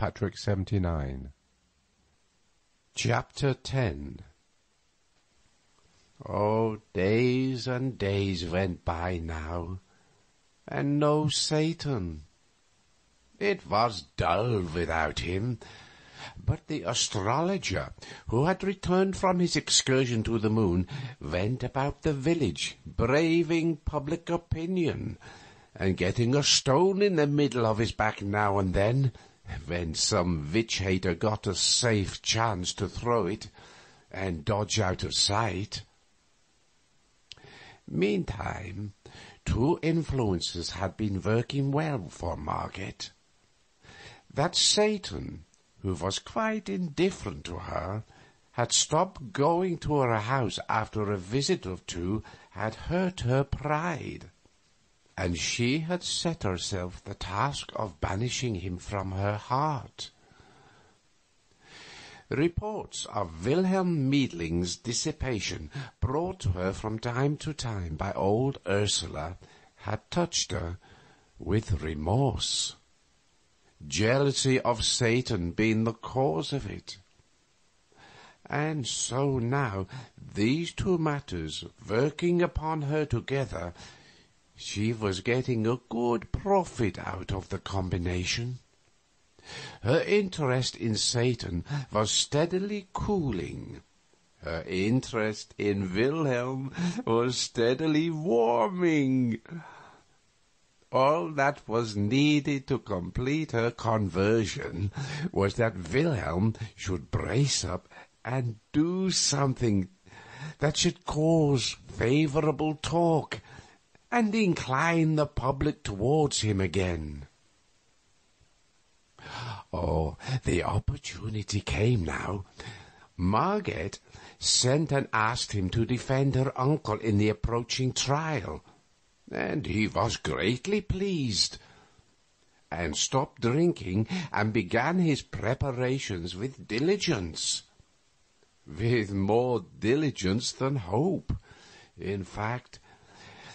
Patrick 79. Chapter 10. Oh, days and days went by now, and no Satan. It was dull without him, but the astrologer, who had returned from his excursion to the moon, went about the village, braving public opinion, and getting a stone in the middle of his back now and then, when some witch-hater got a safe chance to throw it and dodge out of sight. Meantime, two influences had been working well for Margaret. That Satan, who was quite indifferent to her, had stopped going to her house after a visit or two had hurt her pride, and she had set herself the task of banishing him from her heart. Reports of Wilhelm Meidling's dissipation, brought to her from time to time by old Ursula, had touched her with remorse, jealousy of Satan being the cause of it. And so now, these two matters working upon her together, she was getting a good profit out of the combination. Her interest in Satan was steadily cooling. Her interest in Wilhelm was steadily warming. All that was needed to complete her conversion was that Wilhelm should brace up and do something that should cause favorable talk and incline the public towards him again. Oh, the opportunity came now. Margaret sent and asked him to defend her uncle in the approaching trial, and he was greatly pleased, and stopped drinking and began his preparations with diligence. With more diligence than hope, in fact,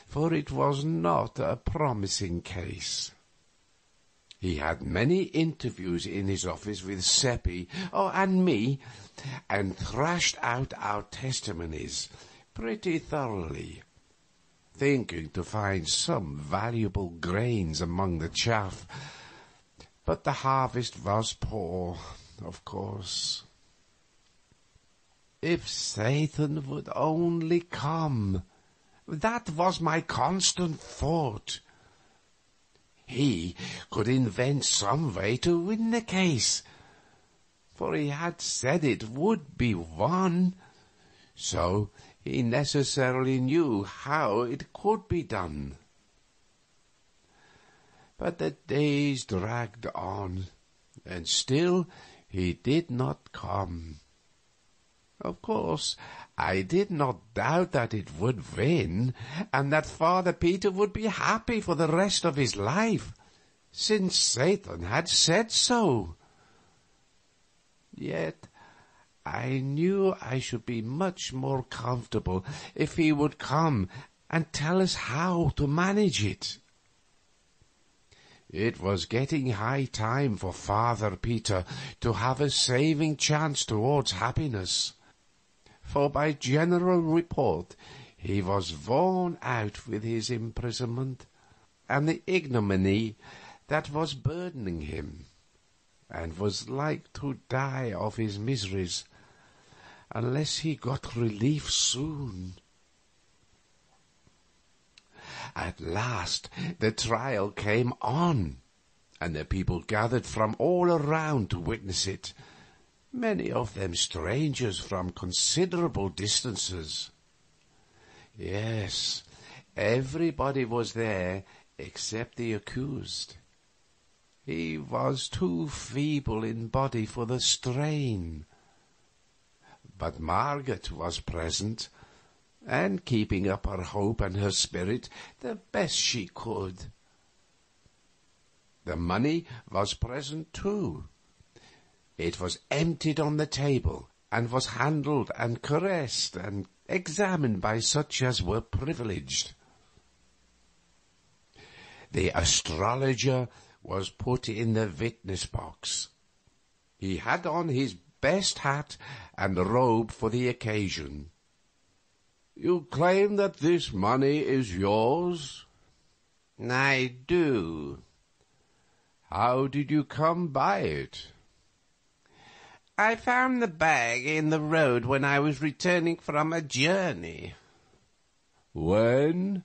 for it was not a promising case. He had many interviews in his office with Seppi, and me, and thrashed out our testimonies pretty thoroughly, thinking to find some valuable grains among the chaff. But the harvest was poor, of course. If Satan would only come, that was my constant thought. He could invent some way to win the case, for he had said it would be won, so he necessarily knew how it could be done. But the days dragged on, and still he did not come. Of course, I did not doubt that it would win, and that Father Peter would be happy for the rest of his life, since Satan had said so. Yet I knew I should be much more comfortable if he would come and tell us how to manage it. It was getting high time for Father Peter to have a saving chance towards happiness, for by general report he was worn out with his imprisonment and the ignominy that was burdening him, and was like to die of his miseries unless he got relief soon. At last the trial came on, and the people gathered from all around to witness it, many of them strangers from considerable distances. Yes, everybody was there except the accused. He was too feeble in body for the strain. But Margaret was present, and keeping up her hope and her spirit the best she could. The money was present too. It was emptied on the table, and was handled and caressed and examined by such as were privileged. The astrologer was put in the witness box, He had on his best hat and robe for the occasion. "You claim that this money is yours?" "I do." "How did you come by it?" "I found the bag in the road when I was returning from a journey." "When?"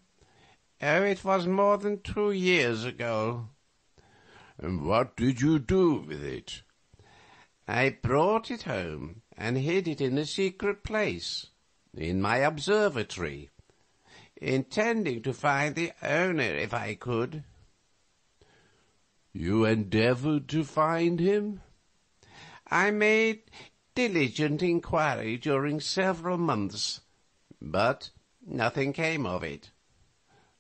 "Oh, it was more than 2 years ago." "And what did you do with it?" "I brought it home and hid it in a secret place, in my observatory, intending to find the owner if I could." "You endeavored to find him?" "I made diligent inquiry during several months, but nothing came of it."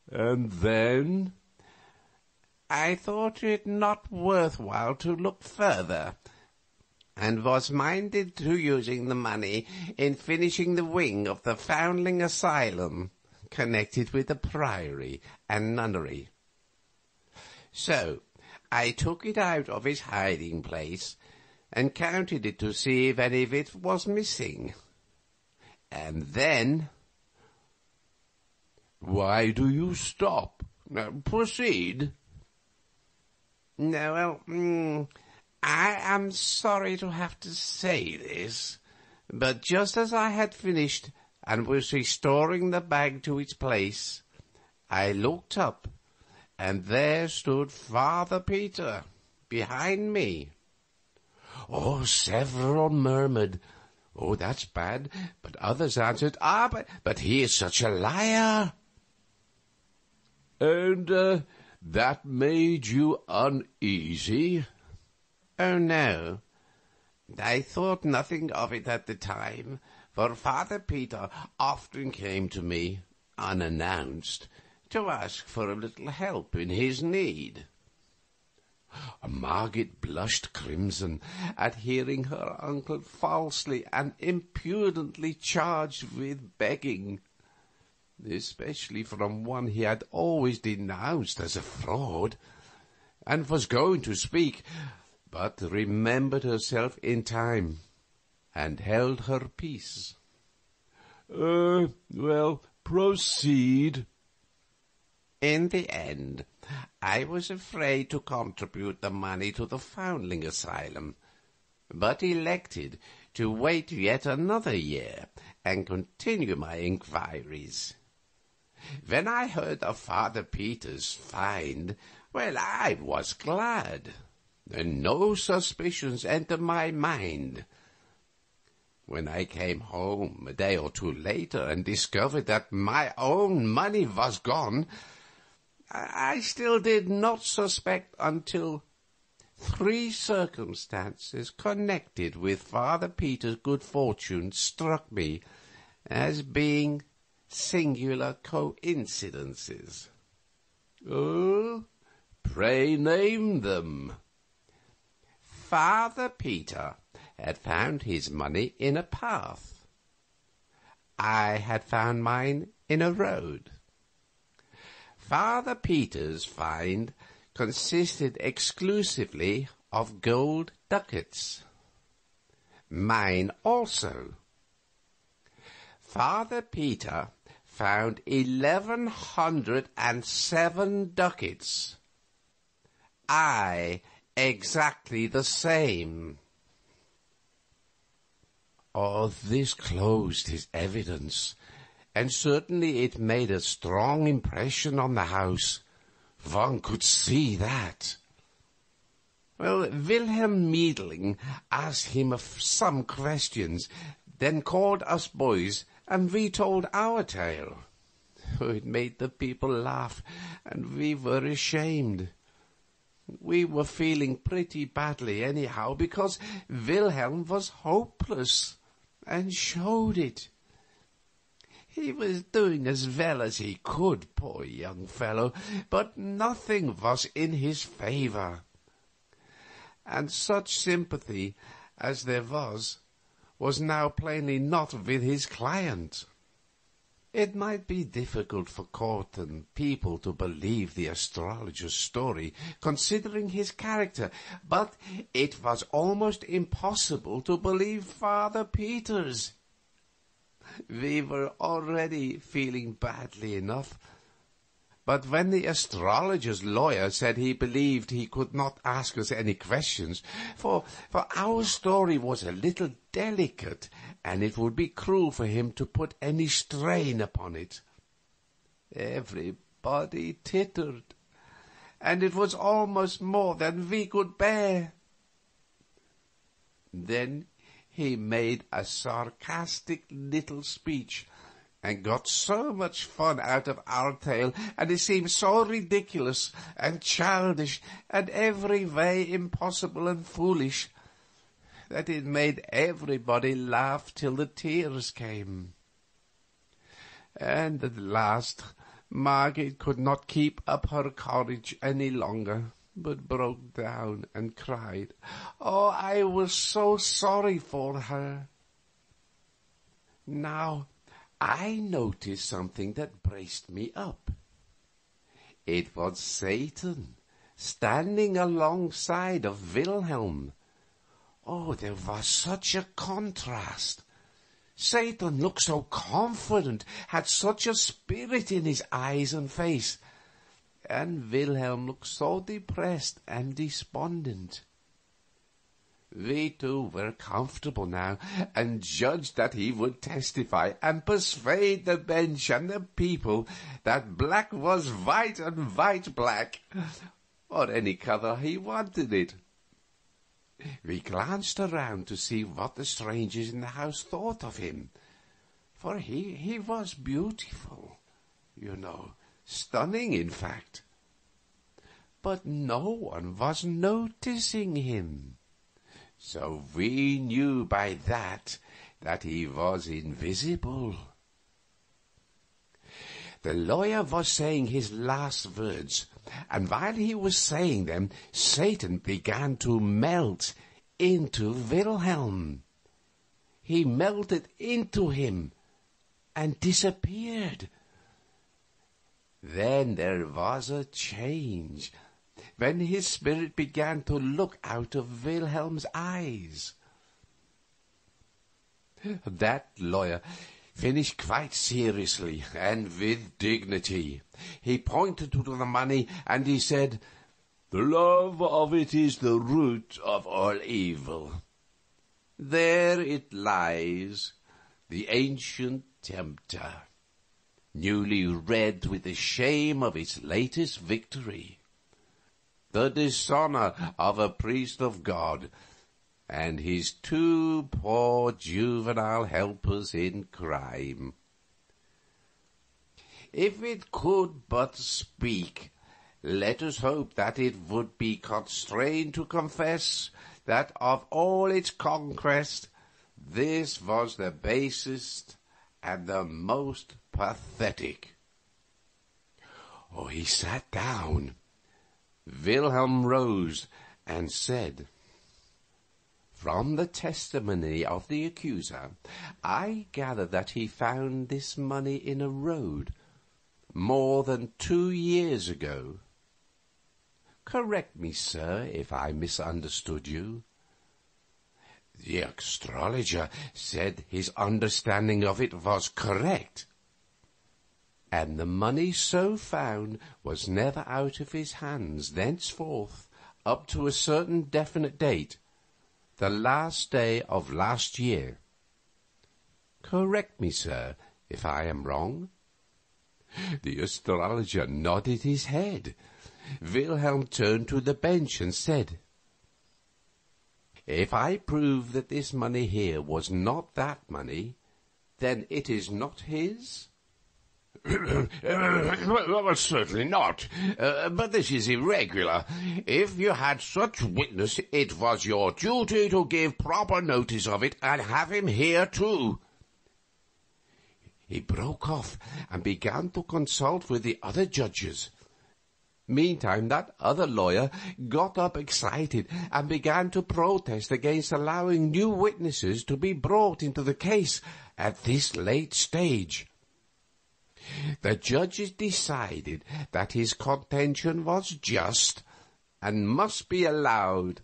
"And then?" "I thought it not worthwhile to look further, and was minded to using the money in finishing the wing of the foundling asylum connected with the priory and nunnery. So I took it out of its hiding place and counted it to see if any of it was missing. And then—" "Why do you stop? Proceed." "No, well, I am sorry to have to say this, but just as I had finished and was restoring the bag to its place, I looked up, and there stood Father Peter behind me." Oh, several murmured, "Oh, that's bad," but others answered, but he is such a liar." "And that made you uneasy?" "Oh, no. I thought nothing of it at the time, for Father Peter often came to me, unannounced, to ask for a little help in his need." Margaret blushed crimson at hearing her uncle falsely and impudently charged with begging, especially from one he had always denounced as a fraud, and was going to speak, but remembered herself in time, and held her peace. Well, proceed." "In the end, I was afraid to contribute the money to the foundling asylum, but elected to wait yet another year and continue my inquiries. When I heard of Father Peter's find, well, I was glad, and no suspicions entered my mind. When I came home a day or 2 later and discovered that my own money was gone, I still did not suspect until 3 circumstances connected with Father Peter's good fortune struck me as being singular coincidences." "Oh, pray name them." Father Peter had found his money in a path. I had found mine in a road. Father Peter's find consisted exclusively of gold ducats. Mine also. Father Peter found 1,107 ducats. I exactly the same. Oh, this closed his evidence, and certainly it made a strong impression on the house. One could see that. Well, Wilhelm Meidling asked him some questions, then called us boys, and we told our tale. Oh, it made the people laugh, and we were ashamed. We were feeling pretty badly anyhow, because Wilhelm was hopeless, and showed it. He was doing as well as he could, poor young fellow, but nothing was in his favor. And such sympathy as there was now plainly not with his client. It might be difficult for court and people to believe the astrologer's story, considering his character, but it was almost impossible to believe Father Peter's. We were already feeling badly enough, but when the astrologer's lawyer said he believed he could not ask us any questions, for our story was a little delicate, and it would be cruel for him to put any strain upon it, everybody tittered, and it was almost more than we could bear. Then he made a sarcastic little speech, and got so much fun out of our tale, and it seemed so ridiculous and childish and every way impossible and foolish, that it made everybody laugh till the tears came. And at last Margaret could not keep up her courage any longer, but broke down and cried. Oh, I was so sorry for her. Now, I noticed something that braced me up. It was Satan, standing alongside of Wilhelm. Oh, there was such a contrast. Satan looked so confident, had such a spirit in his eyes and face, and Wilhelm looked so depressed and despondent. We two were comfortable now, and judged that he would testify and persuade the bench and the people that black was white and white black, or any colour he wanted it. We glanced around to see what the strangers in the house thought of him, for he was beautiful, stunning in fact. But no one was noticing him. So we knew by that he was invisible. The lawyer was saying his last words, and while he was saying them, Satan began to melt into Wilhelm. He melted into him and disappeared. Then there was a change, when his spirit began to look out of Wilhelm's eyes. That lawyer finished quite seriously and with dignity. He pointed to the money and he said, "The love of it is the root of all evil. There it lies, the ancient tempter, newly red with the shame of its latest victory, the dishonor of a priest of God, and his two poor juvenile helpers in crime. If it could but speak, let us hope that it would be constrained to confess that of all its conquest, this was the basest and the most pathetic." Oh, he sat down. Wilhelm rose and said, "From the testimony of the accuser, I gather that he found this money in a road more than 2 years ago. Correct me, sir, if I misunderstood you." The astrologer said his understanding of it was correct, and the money so found was never out of his hands thenceforth up to a certain definite date, the last day of last year. Correct me, sir, if I am wrong. The astrologer nodded his head. Wilhelm turned to the bench and said, "If I prove that this money here was not that money, then it is not his?" Well, certainly not. But this is irregular. If you had such witness, it was your duty to give proper notice of it and have him here too. He broke off and began to consult with the other judges. Meantime, that other lawyer got up excited and began to protest against allowing new witnesses to be brought into the case at this late stage. The judges decided that his contention was just and must be allowed.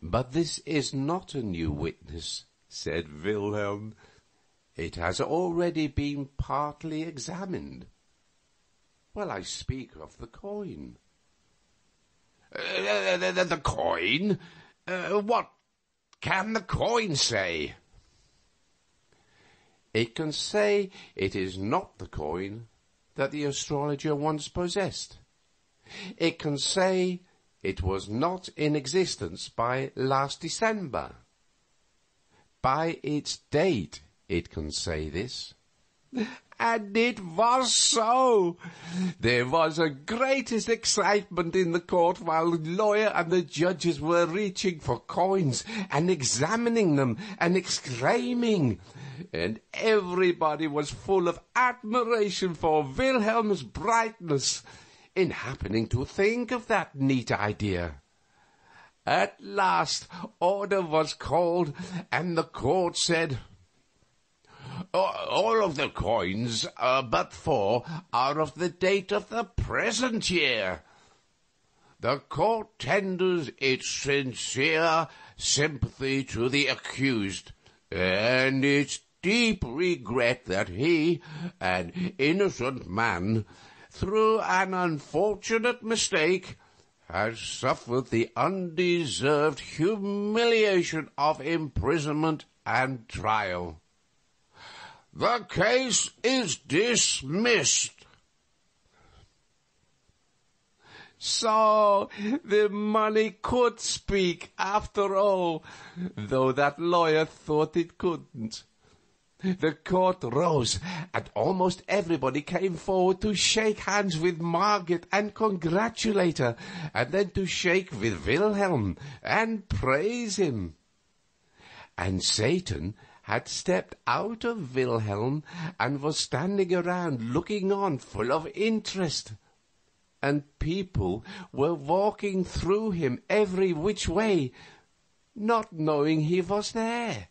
"But this is not a new witness," said Wilhelm. "It has already been partly examined." "Well, I speak of the coin." The coin? What can the coin say?" "It can say it is not the coin that the astrologer once possessed. It can say it was not in existence by last December. By its date it can say this." And it was so. There was a greatest excitement in the court while the lawyer and the judges were reaching for coins and examining them and exclaiming. And everybody was full of admiration for Wilhelm's brightness in happening to think of that neat idea. At last order was called, and the court said, "All of the coins, but 4, are of the date of the present year. The court tenders its sincere sympathy to the accused, and its deep regret that he, an innocent man, through an unfortunate mistake, has suffered the undeserved humiliation of imprisonment and trial. The case is dismissed." So the money could speak after all, though that lawyer thought it couldn't. The court rose, and almost everybody came forward to shake hands with Margaret and congratulate her, and then to shake with Wilhelm and praise him. And Satan had stepped out of Wilhelm and was standing around looking on full of interest, and people were walking through him every which way, not knowing he was there.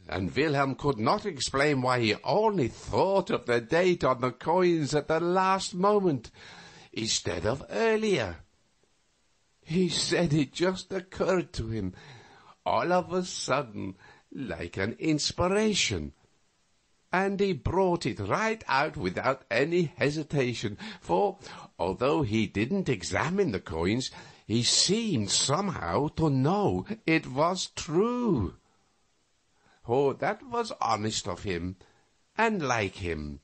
And Wilhelm could not explain why he only thought of the date on the coins at the last moment, instead of earlier. He said it just occurred to him, all of a sudden, like an inspiration, and he brought it right out without any hesitation, for although he didn't examine the coins, he seemed somehow to know it was true. Oh, that was honest of him, and like him.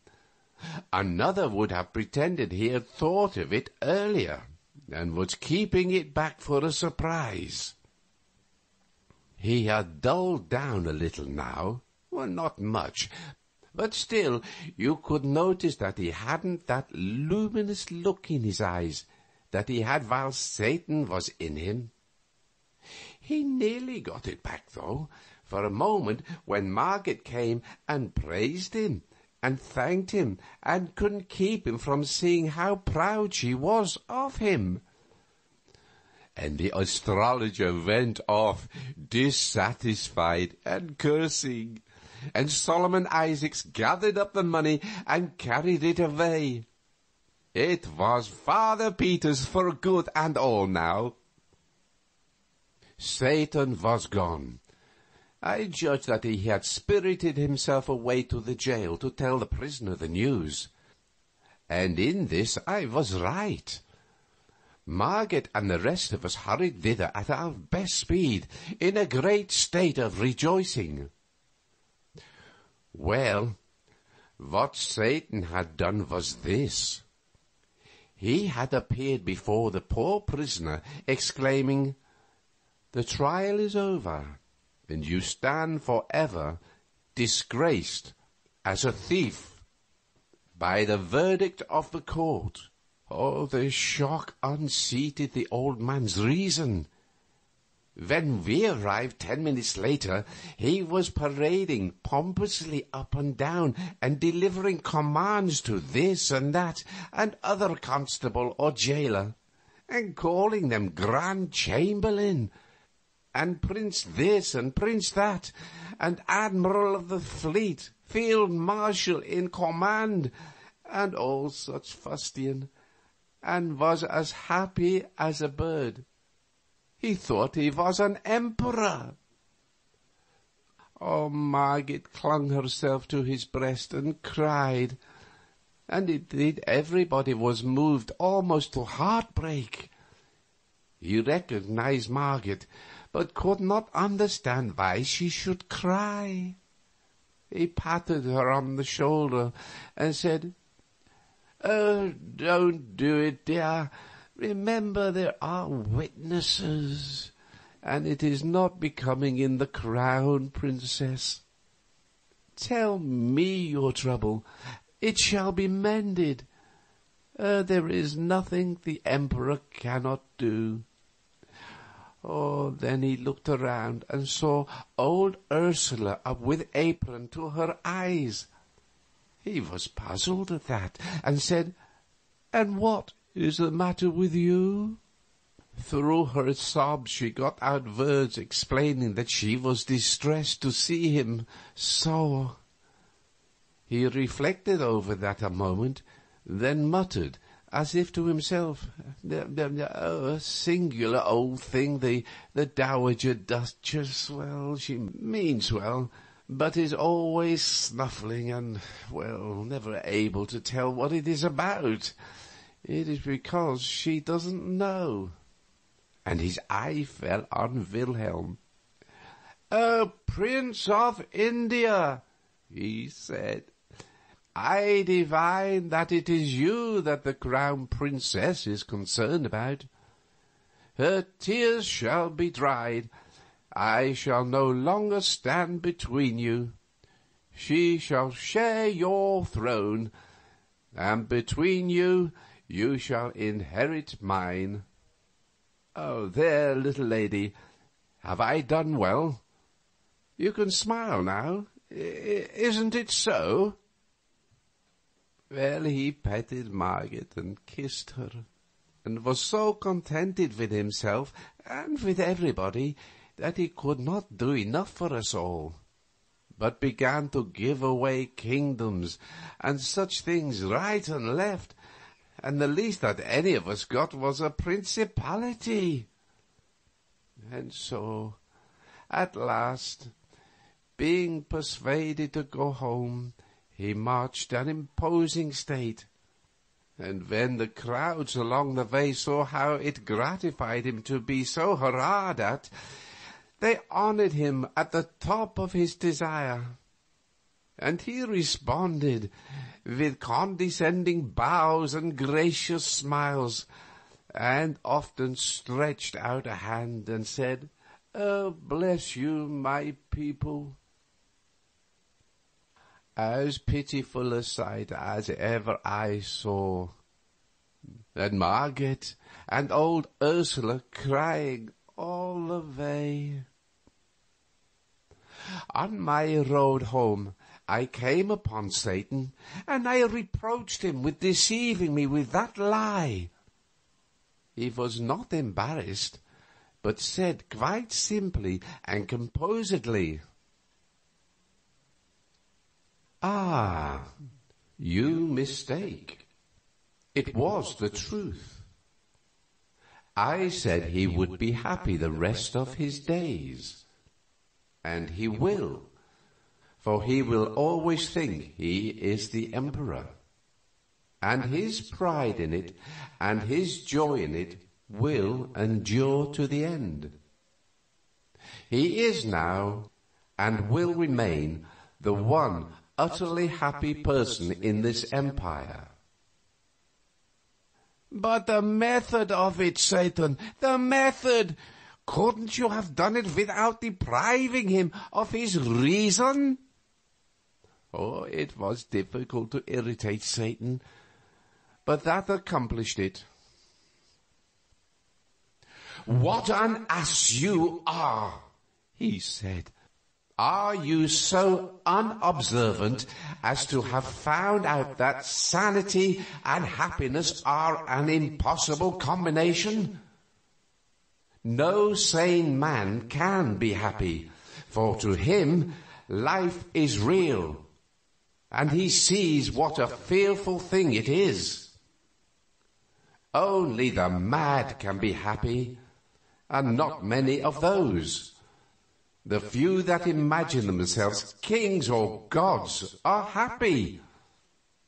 Another would have pretended he had thought of it earlier, and was keeping it back for a surprise. He had dulled down a little now, well, not much, but still you could notice that he hadn't that luminous look in his eyes that he had while Satan was in him. He nearly got it back, though, for a moment when Margaret came and praised him and thanked him and couldn't keep him from seeing how proud she was of him. And the astrologer went off dissatisfied and cursing, and Solomon Isaacs gathered up the money and carried it away. It was Father Peter's for good and all now. Satan was gone. I judged that he had spirited himself away to the jail to tell the prisoner the news. And in this I was right. Margaret and the rest of us hurried thither at our best speed, in a great state of rejoicing. Well, what Satan had done was this. He had appeared before the poor prisoner, exclaiming, "The trial is over, and you stand forever disgraced as a thief by the verdict of the court." Oh, the shock unseated the old man's reason. When we arrived 10 minutes later, he was parading pompously up and down and delivering commands to this and that and other constable or jailer, and calling them Grand Chamberlain, and Prince this and Prince that, and Admiral of the Fleet, Field Marshal in command, and all such fustian, and was as happy as a bird. He thought he was an emperor. Oh, Margaret clung herself to his breast and cried, and indeed everybody was moved almost to heartbreak. He recognized Margaret, but could not understand why she should cry. He patted her on the shoulder and said, "Oh, don't do it, dear. Remember there are witnesses, and it is not becoming in the crown princess. Tell me your trouble. It shall be mended. There is nothing the emperor cannot do." Oh, then he looked around and saw old Ursula up with apron to her eyes. He was puzzled at that, and said, "And what is the matter with you?" Through her sobs she got out words explaining that she was distressed to see him so. He reflected over that a moment, then muttered, as if to himself, "A singular old thing, the Dowager Duchess. Well, she means well, but is always snuffling and, well, never able to tell what it is about. It is because she doesn't know." And his eye fell on Wilhelm. "Oh, Prince of India," he said, "I divine that it is you that the crown princess is concerned about. Her tears shall be dried. I shall no longer stand between you. She shall share your throne, and between you shall inherit mine. Oh, there, little lady, have I done well? You can smile now, isn't it so?" Well, he petted Margaret and kissed her, and was so contented with himself and with everybody that he could not do enough for us all, but began to give away kingdoms and such things right and left, and the least that any of us got was a principality. And so, at last, being persuaded to go home, he marched an imposing state, and when the crowds along the way saw how it gratified him to be so hurrahed at, they honored him at the top of his desire, and he responded with condescending bows and gracious smiles, and often stretched out a hand and said, "Oh, bless you, my people." As pitiful a sight as ever I saw, and Margaret and old Ursula crying all the way. On my road home I came upon Satan, and I reproached him with deceiving me with that lie. He was not embarrassed, but said quite simply and composedly, "Ah, you mistake. It was the truth. I said he would be happy the rest of his days, and he will, for he will always think he is the emperor, and his pride in it and his joy in it will endure to the end. He is now, and will remain, the one utterly happy person in this empire." "But the method of it, Satan, the method! Couldn't you have done it without depriving him of his reason?" Oh, it was difficult to irritate Satan, but that accomplished it. "What an ass you are," he said. "Are you so unobservant as to have found out that sanity and happiness are an impossible combination? No sane man can be happy, for to him life is real. and he sees what a fearful thing it is. Only the mad can be happy, and not many of those. The few that imagine themselves kings or gods are happy.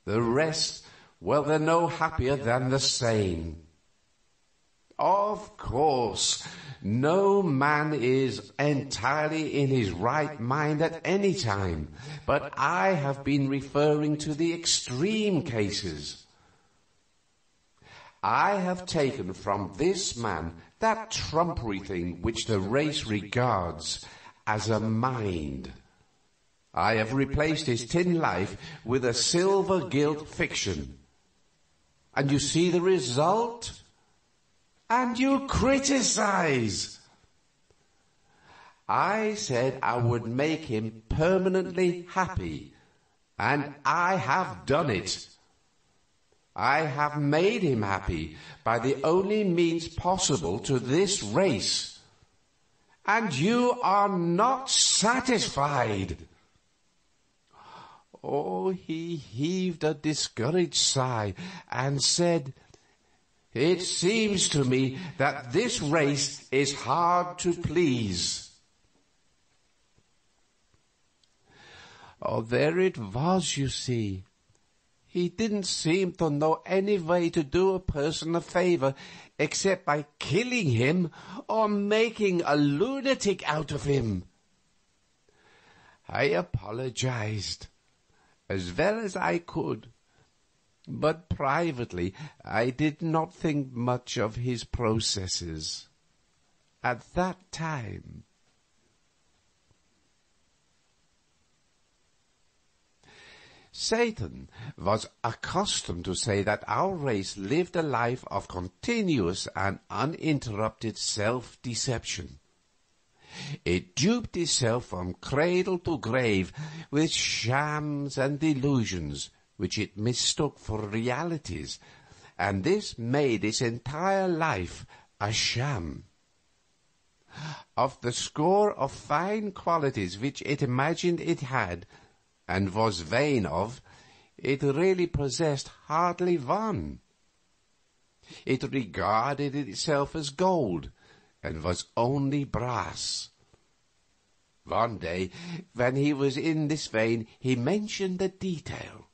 The rest, well, they're no happier than the sane. Of course, no man is entirely in his right mind at any time, but I have been referring to the extreme cases. I have taken from this man that trumpery thing which the race regards as a mind. I have replaced his tin life with a silver gilt fiction. And you see the result? And you criticize. I said I would make him permanently happy, and I have done it. I have made him happy by the only means possible to this race. And you are not satisfied. Oh, he heaved a discouraged sigh and said, "It seems to me that this race is hard to please." Oh, there it was, you see. He didn't seem to know any way to do a person a favor except by killing him or making a lunatic out of him. I apologized as well as I could, but privately I did not think much of his processes at that time. Satan was accustomed to say that our race lived a life of continuous and uninterrupted self-deception. It duped itself from cradle to grave with shams and delusions which it mistook for realities, and this made its entire life a sham. Of the score of fine qualities which it imagined it had, and was vain of, it really possessed hardly one. It regarded itself as gold, and was only brass. One day, when he was in this vein, he mentioned a detail: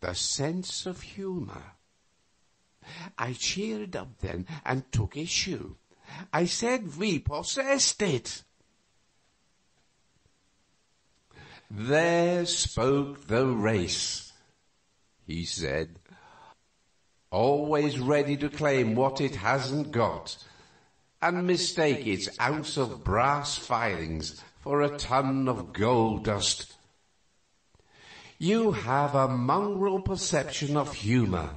the sense of humor. I cheered up then and took issue. I said we possessed it. "There spoke the race," he said, "always ready to claim what it hasn't got, and mistake its ounce of brass filings for a ton of gold dust. You have a mongrel perception of humor,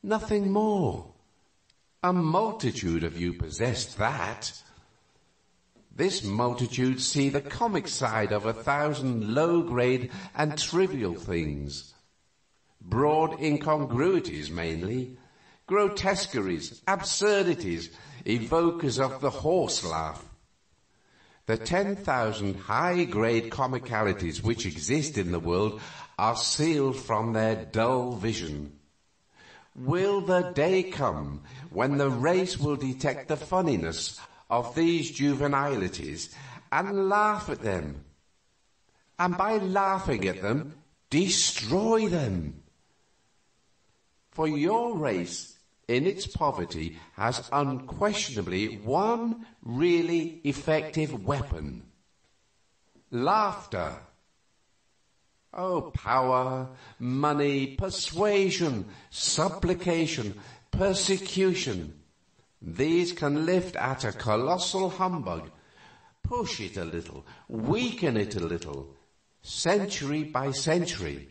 nothing more. A multitude of you possess that. This multitude see the comic side of 1,000 low-grade and trivial things. Broad incongruities mainly, grotesqueries, absurdities, evokers of the horse laugh. The 10,000 high-grade comicalities which exist in the world are sealed from their dull vision. Will the day come when the race will detect the funniness of these juvenilities and laugh at them, and by laughing at them, destroy them? For your race, in its poverty, has unquestionably one really effective weapon: laughter. Oh, power, money, persuasion, supplication, persecution, these can lift at a colossal humbug, push it a little, weaken it a little, century by century.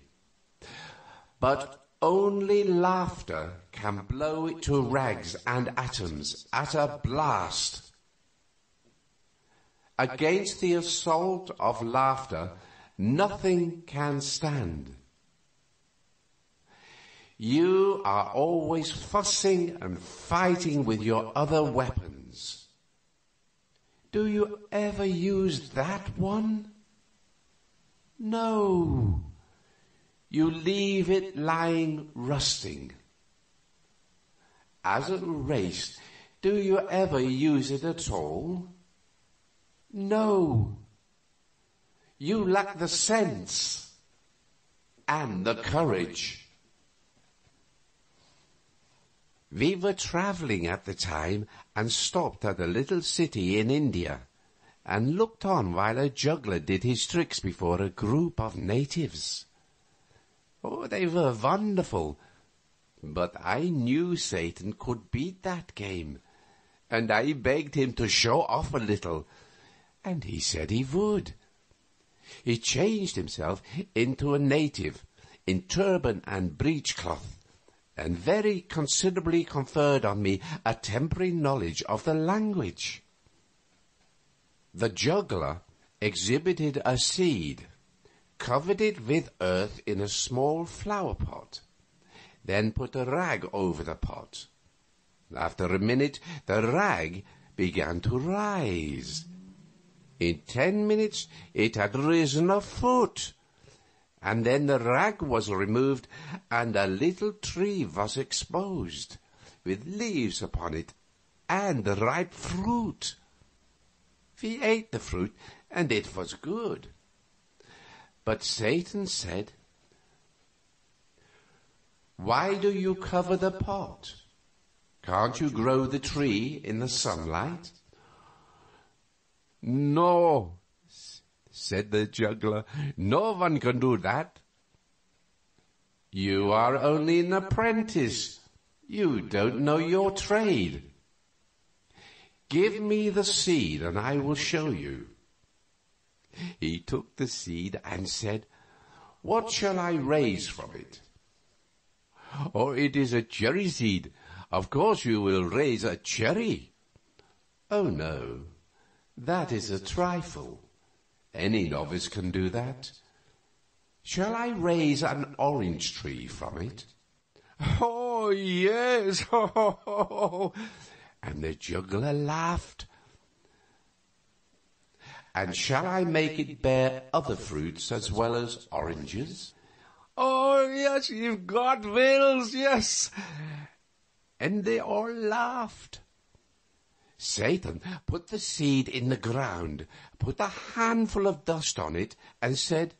But only laughter can blow it to rags and atoms at a blast. Against the assault of laughter, nothing can stand. You are always fussing and fighting with your other weapons. Do you ever use that one? No. you leave it lying rusting. As a race, do you ever use it at all? No. You lack the sense and the courage. We were traveling at the time and stopped at a little city in India and looked on while a juggler did his tricks before a group of natives. Oh, they were wonderful, but I knew Satan could beat that game, and I begged him to show off a little, and he said he would. He changed himself into a native in turban and breechcloth, and very considerably conferred on me a temporary knowledge of the language. The juggler exhibited a seed, covered it with earth in a small flower pot, then put a rag over the pot. After a minute, the rag began to rise. In 10 minutes, it had risen a foot, and then the rag was removed, and a little tree was exposed, with leaves upon it, and ripe fruit. We ate the fruit, and it was good. But Satan said, "Why do you cover the pot? Can't you grow the tree in the sunlight?" "No," said the juggler, "no one can do that." "You are only an apprentice. You don't know your trade. Give me the seed and I will show you." He took the seed and said, "What shall I raise from it?" "Oh, it is a cherry seed. Of course you will raise a cherry." "Oh no, that is a trifle. Any novice can do that. Shall I raise an orange tree from it?" "Oh, yes." And the juggler laughed. "And shall I make it bear other fruits as well as oranges?" "Oh, yes, if God wills, yes." And they all laughed. Satan put the seed in the ground, put a handful of dust on it, and said,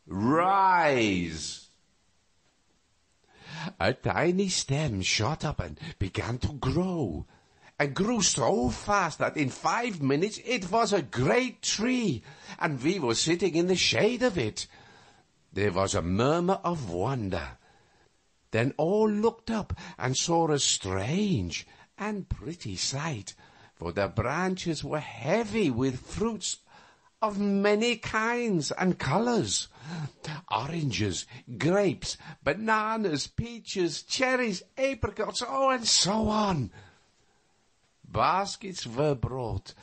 "Rise." A tiny stem shot up and began to grow, and grew so fast that in 5 minutes it was a great tree, and we were sitting in the shade of it. There was a murmur of wonder. Then all looked up and saw a strange and pretty sight, for the branches were heavy with fruits of many kinds and colors: oranges, grapes, bananas, peaches, cherries, apricots, and so on. Baskets were brought,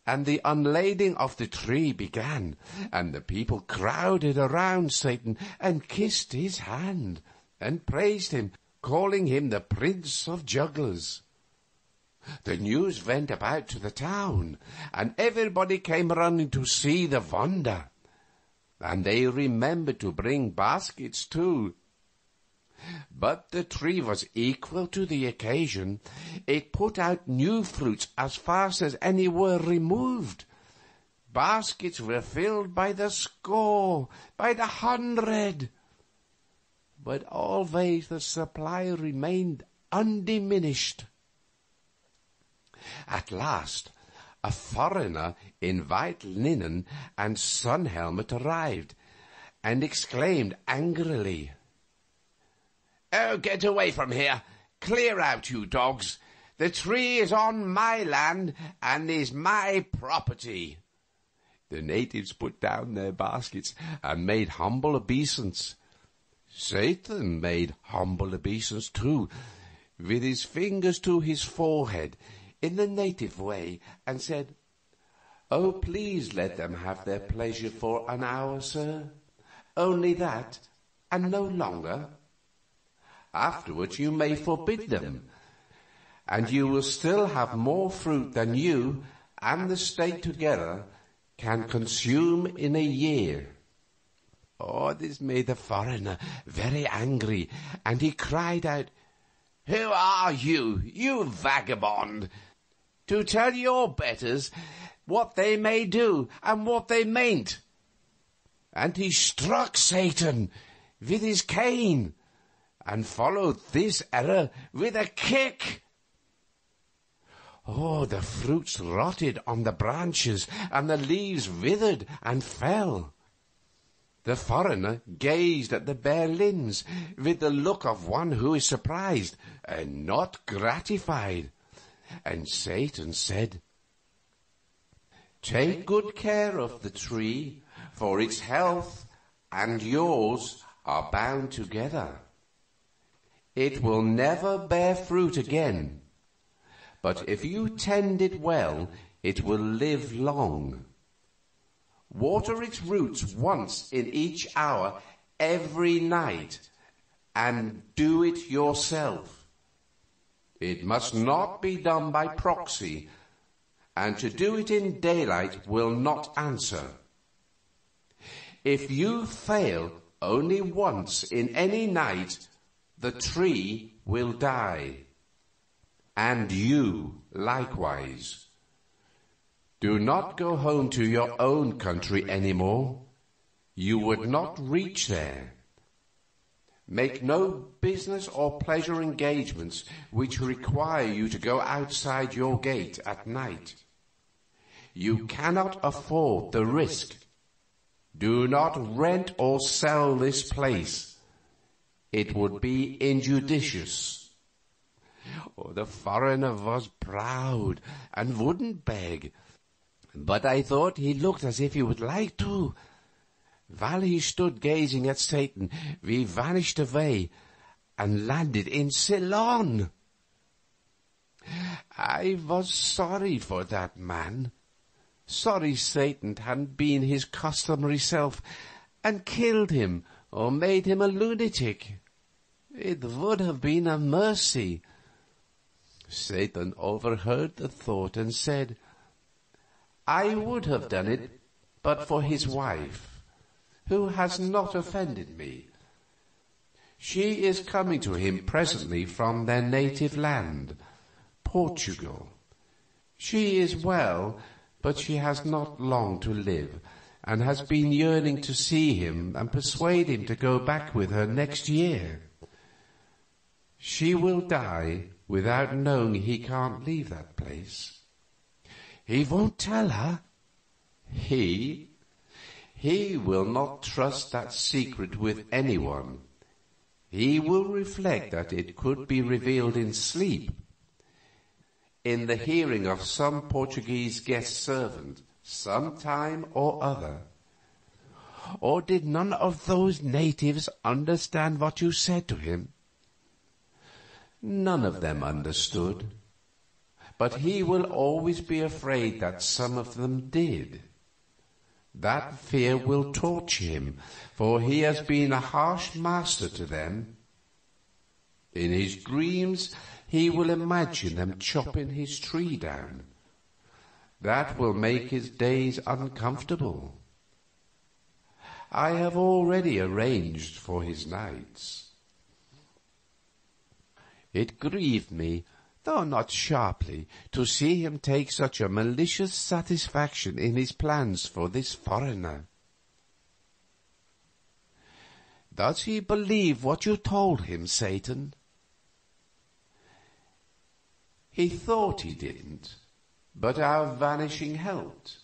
and the unlading of the tree began, and the people crowded around Satan and kissed his hand and praised him, calling him the Prince of Jugglers. The news went about to the town, and everybody came running to see the wonder, and they remembered to bring baskets too. But the tree was equal to the occasion. It put out new fruits as fast as any were removed. Baskets were filled by the score, by the 100. But always the supply remained undiminished. At last, a foreigner in white linen and sun helmet arrived, and exclaimed angrily, "Oh, get away from here! Clear out, you dogs! The tree is on my land and is my property." The natives put down their baskets and made humble obeisance. Satan made humble obeisance too, with his fingers to his forehead in the native way, and said, "Oh, please let them have their pleasure for an hour, sir. Only that, and no longer. Afterwards you may forbid them, and you will still have more fruit than you and the state together can consume in a year." Oh, this made the foreigner very angry, and he cried out, "Who are you, you vagabond, to tell your betters what they may do and what they mayn't?" And he struck Satan with his cane, and followed this error with a kick. Oh, the fruits rotted on the branches, and the leaves withered and fell. The foreigner gazed at the bare limbs with the look of one who is surprised and not gratified. And Satan said, "Take good care of the tree, for its health and yours are bound together. It will never bear fruit again, but if you tend it well, it will live long. Water its roots once in each hour every night, and do it yourself. It must not be done by proxy, and to do it in daylight will not answer. If you fail only once in any night, the tree will die, and you likewise. Do not go home to your own country anymore. You would not reach there. Make no business or pleasure engagements which require you to go outside your gate at night. You cannot afford the risk. Do not rent or sell this place. It would be injudicious." Oh, the foreigner was proud and wouldn't beg, but I thought he looked as if he would like to. While he stood gazing at Satan, we vanished away and landed in Ceylon. I was sorry for that man. Sorry Satan hadn't been his customary self and killed him or made him a lunatic. It would have been a mercy. Satan overheard the thought and said, "I would have done it, but for his wife, who has not offended me. She is coming to him presently from their native land, Portugal. She is well, but she has not long to live, and has been yearning to see him and persuade him to go back with her next year. She will die without knowing he can't leave that place. He won't tell her. He will not trust that secret with anyone. He will reflect that it could be revealed in sleep, in the hearing of some Portuguese guest servant, some time or other." Or did none of those natives understand what you said to him? None of them understood, but he will always be afraid that some of them did. That fear will torture him, for he has been a harsh master to them. In his dreams he will imagine them chopping his tree down. That will make his days uncomfortable. I have already arranged for his nights. It grieved me, though not sharply, to see him take such a malicious satisfaction in his plans for this foreigner. "Does he believe what you told him, Satan?" He thought he didn't, but our vanishing helped.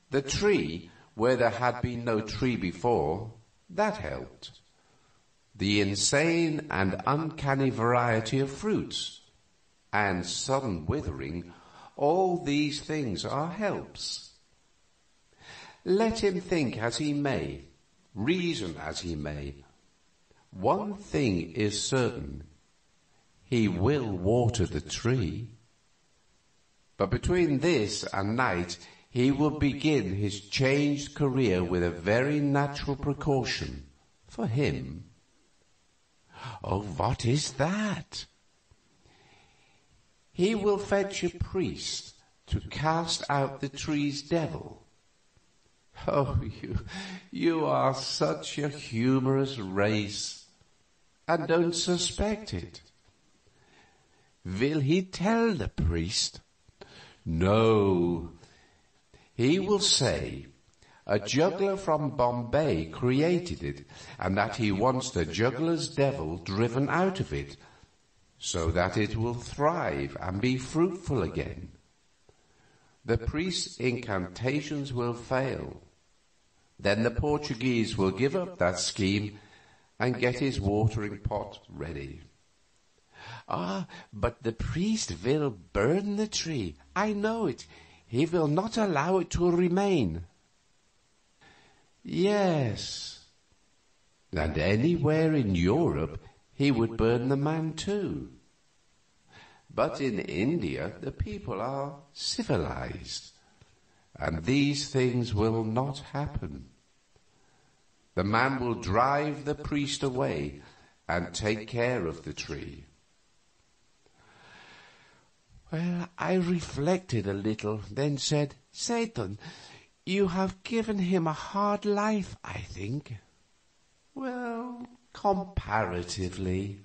The tree, where there had been no tree before, that helped. The insane and uncanny variety of fruits, and sudden withering, all these things are helps. Let him think as he may, reason as he may, one thing is certain: he will water the tree. But between this and night he will begin his changed career with a very natural precaution for him. Oh, what is that? He will fetch a priest to cast out the tree's devil. Oh, you are such a humorous race, and don't suspect it. Will he tell the priest? No. He will say a juggler from Bombay created it, and that he wants the juggler's devil driven out of it, so that it will thrive and be fruitful again. The priest's incantations will fail. Then the Portuguese will give up that scheme and get his watering pot ready. Ah, but the priest will burn the tree. I know it. He will not allow it to remain. Yes. And anywhere in Europe he would burn the man too. But in India the people are civilized, and these things will not happen. The man will drive the priest away and take care of the tree. Well, I reflected a little, then said, Satan, you have given him a hard life, I think. Well, comparatively.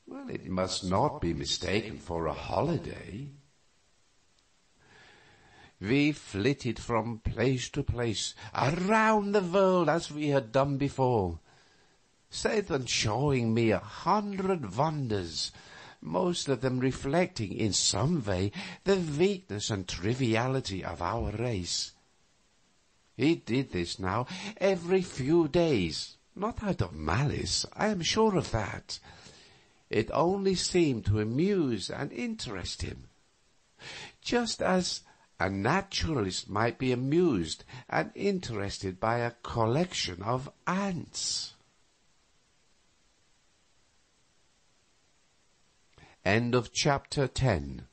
Well, it must not be mistaken for a holiday. We flitted from place to place, around the world as we had done before. Satan showing me 100 wonders, most of them reflecting in some way the weakness and triviality of our race. He did this now every few days, not out of malice, I am sure of that. It only seemed to amuse and interest him, just as a naturalist might be amused and interested by a collection of ants. End of chapter 10.